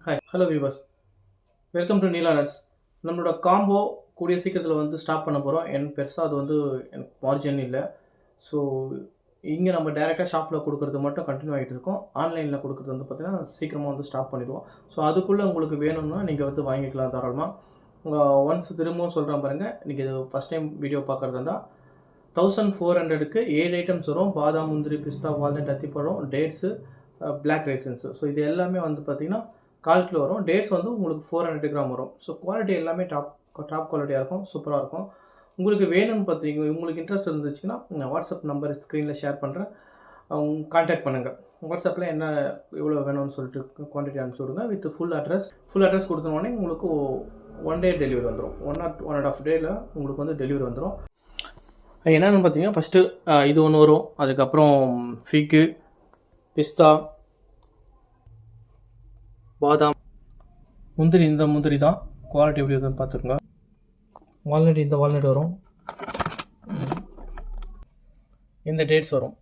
Hi hello viewers, welcome to Neela nuts. நம்மளோட combo கூடிய சீக்கிரத்தில் வந்து ஸ்டாப் பண்ண போகிறோம். எனக்கு பெருசாக அது வந்து எனக்கு மார்ஜின் இல்லை. ஸோ இங்கே நம்ம டேரெக்டாக ஷாப்பில் கொடுக்குறது மட்டும் கண்டினியூ ஆகிட்டு இருக்கோம். ஆன்லைனில் கொடுக்குறது வந்து பார்த்திங்கன்னா சீக்கிரமாக வந்து ஸ்டாப் பண்ணிடுவோம். ஸோ அதுக்குள்ளே உங்களுக்கு வேணும்னா நீங்கள் வந்து வாங்கிக்கலாம் தாராளமாக. ஒன்ஸ் திரும்பவும் சொல்கிறேன் பாருங்கள், நீங்கள் இது ஃபஸ்ட் டைம் வீடியோ பார்க்குறதா இருந்தால் 1400க்கு 7 ஐட்டம்ஸ் வரும். பாதாம், முந்திரி, பிஸ்தா, வால்நட், அத்திப்பழம், டேட்ஸு, பிளாக் ரைசன்ஸு. ஸோ இது எல்லாமே வந்து பார்த்திங்கன்னா 1/4 கிலோ வரும். டேட்ஸ் வந்து உங்களுக்கு 400 கிராம் வரும். ஸோ குவாலிட்டி எல்லாமே டாப் குவாலிட்டியாக இருக்கும், சூப்பராக இருக்கும். உங்களுக்கு வேணும்னு பார்த்தீங்க, உங்களுக்கு இன்ட்ரெஸ்ட் இருந்துச்சுன்னா நான் வாட்ஸ்அப் நம்பர் ஸ்க்ரீனில் ஷேர் பண்ணுறேன், கான்டாக்ட் பண்ணுங்கள். வாட்ஸ்அப்பில் என்ன எவ்வளோ வேணும்னு சொல்லிட்டு குவான்டிட்டி அனுப்பிச்சி விடுங்க. வித் ஃபுல் அட்ரஸ் கொடுத்தோடனே உங்களுக்கு 1 டே டெலிவரி வந்துடும். 1.5 டேயில் உங்களுக்கு வந்து டெலிவரி வந்துடும். என்னென்னு பார்த்தீங்கன்னா, ஃபஸ்ட்டு இது ஒன்று வரும். அதுக்கப்புறம் ஃபிக்கு, பிஸ்தா, பாதாம், முந்திரி. இந்த முந்திரி தான் குவாலிட்டி எப்படி இருக்குதுன்னு பார்த்துக்கோங்க. வால்நட், இந்த வால்நட் வரும். இந்த டேட்ஸ் வரும்.